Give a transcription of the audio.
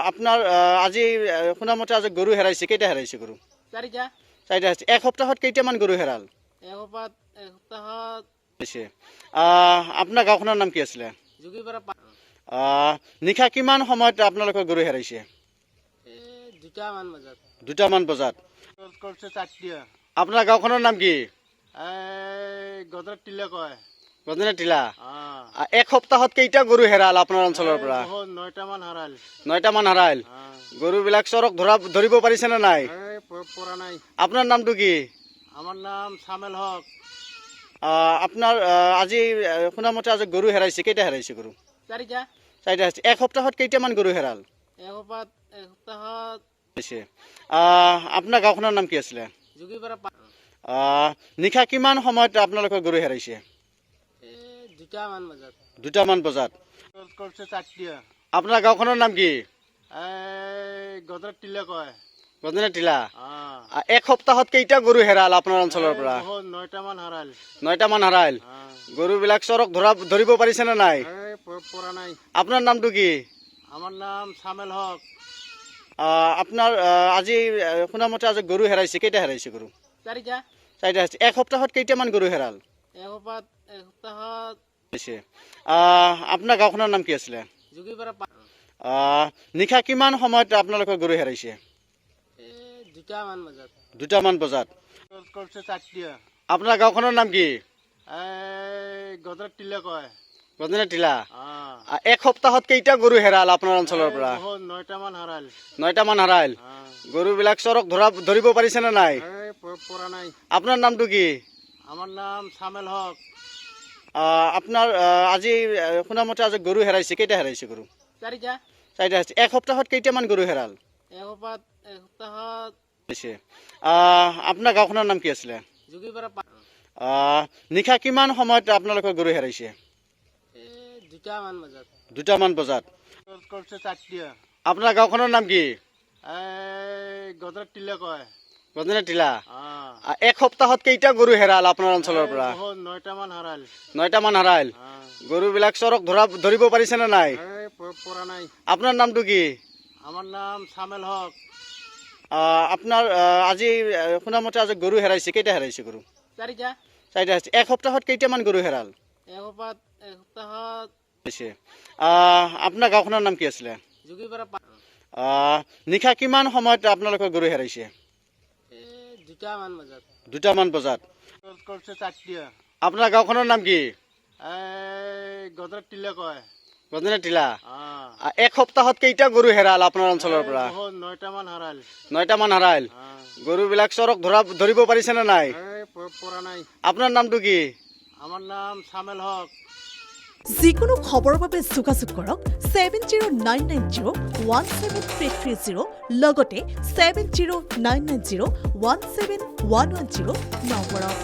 আপনাৰ আজি শুনা মতে আজি গৰু হেৰাইছে, কেইটা হেৰাইছে গৰু? চাৰিটা। চাৰিটা হেৰাইছে। এক সপ্তাহত কেইটামান গৰু হেৰাল? এসপ্তাহত হৈছে। আপোনাৰ গাঁওখনৰ নাম কি আছিলে? যোগীপাৰা নিশা কিমান সময়ত আপোনালোকৰ গৰু হেৰাইছে? 2টামান বজাত। 2টামান বজাত। কৰিছে 4টা। আপোনাৰ গাঁওখনৰ নাম কি? গদৰত টিলা কয়। গজনা টিলা। এক সপ্তাহত কেইটা গৰু হেৰাল আপোনাৰ অঞ্চলৰ পৰা? 9টামান হাৰাল। 9টামান হাৰাল। গৰুবিলাক চৰক ধৰিব পাৰিছে নে নাই? পৰা নাই। আপোনাৰ নামটো কি? আমাৰ নাম চামেল হক। আপোনাৰ আজি শুনা মতে আজি গৰু হেৰাইছে, কেইটা হেৰাইছে গৰু? চাৰিটা। চাৰিটা হেৰাইছে। এক সপ্তাহত কেইটামান গৰু হেৰাল? এসপ্তাহত হৈছে। আপোনাৰ গাঁওখনৰ নাম কি আছিলে? যোগীপাৰা নিশা কিমান সময়ত আপোনালোকৰ গৰু হেৰাইছে? 2টামান বজাত। 2টামান বজাত। কৰিছে 4টা। আপোনাৰ গাঁওখনৰ নাম কি? গদৰত টিলা কয়। গজনা টিলা। এক সপ্তাহত কেইটা গৰু হেৰাল আপোনাৰ অঞ্চলৰ পৰা? 9টামান হাৰাল। 9টামান হাৰাল। গৰুবিলাক চৰক ধৰিব পাৰিছে নে নাই? পৰা নাই। আপোনাৰ নামটো কি? আমাৰ নাম চামেল হক। আপোনাৰ আজি শুনা মতে আজি গৰু হেৰাইছে, কেইটা হেৰাইছে গৰু? চাৰিটা। চাৰিটা হেৰাইছে। এক সপ্তাহত কেইটামান গৰু হেৰাল? এসপ্তাহত হৈছে। আপোনাৰ গাঁওখনৰ নাম কি আছিলে? যোগীপাৰা নিশা কিমান সময়ত আপোনালোকৰ গৰু হেৰাইছে? 2টামান বজাত। 2টামান বজাত। কৰিছে 4টা। আপোনাৰ গাঁওখনৰ নাম কি? গদৰত টিলা কয়। গজনা টিলা। এক সপ্তাহত কেইটা গৰু হেৰাল আপোনাৰ অঞ্চলৰ পৰা? 9টামান হাৰাল। 9টামান হাৰাল। গৰুবিলাক চৰক ধৰিব পাৰিছে নে নাই? পৰা নাই। আপোনাৰ নামটো কি? আমাৰ নাম চামেল হক। আপোনাৰ আজি শুনা মতে আজি গৰু হেৰাইছে, কেইটা হেৰাইছে গৰু? চাৰিটা। চাৰিটা হেৰাইছে। এক সপ্তাহত কেইটামান গৰু হেৰাল? এসপ্তাহত হৈছে। আপোনাৰ গাঁওখনৰ নাম কি আছিলে? যোগীপাৰা নিশা কিমান সময়ত আপোনালোকৰ গৰু হেৰাইছে? 2টামান বজাত। 2টামান বজাত। কৰিছে 4টা। আপোনাৰ গাঁওখনৰ নাম কি? গদৰত টিলা কয়। গজনা টিলা। এক সপ্তাহত কেইটা গৰু হেৰাল আপোনাৰ অঞ্চলৰ পৰা? 9টামান হাৰাল। 9টামান হাৰাল। গৰুবিলাক চৰক ধৰিব পাৰিছে নে নাই? পৰা নাই। আপোনাৰ নামটো কি? আমাৰ নাম চামেল হক। আপোনাৰ আজি শুনা মতে আজি গৰু হেৰাইছে, কেইটা হেৰাইছে গৰু? চাৰিটা। চাৰিটা হেৰাইছে। এক সপ্তাহত কেইটামান গৰু হেৰাল? এসপ্তাহত হৈছে। আপোনাৰ গাঁওখনৰ নাম কি আছিলে? যোগীপাৰা নিশা কিমান সময়ত আপোনালোকৰ গৰু হেৰাইছে? 2টামান বজাত। 2টামান বজাত। কৰিছে 4টা। আপোনাৰ গাঁওখনৰ নাম কি? গদৰত টিলা কয়। গজনা টিলা। এক সপ্তাহত কেইটা গৰু হেৰাল আপোনাৰ অঞ্চলৰ পৰা? 9টামান হাৰাল। 9টামান হাৰাল। গৰুবিলাক চৰক ধৰিব পাৰিছে নে নাই? পৰা নাই। আপোনাৰ নামটো কি? আমাৰ নাম চামেল হক। যিকোনো খবৰৰ বাবে যোগাযোগ কৰক 7099017330 লগতে 7099017110 নম্বৰত।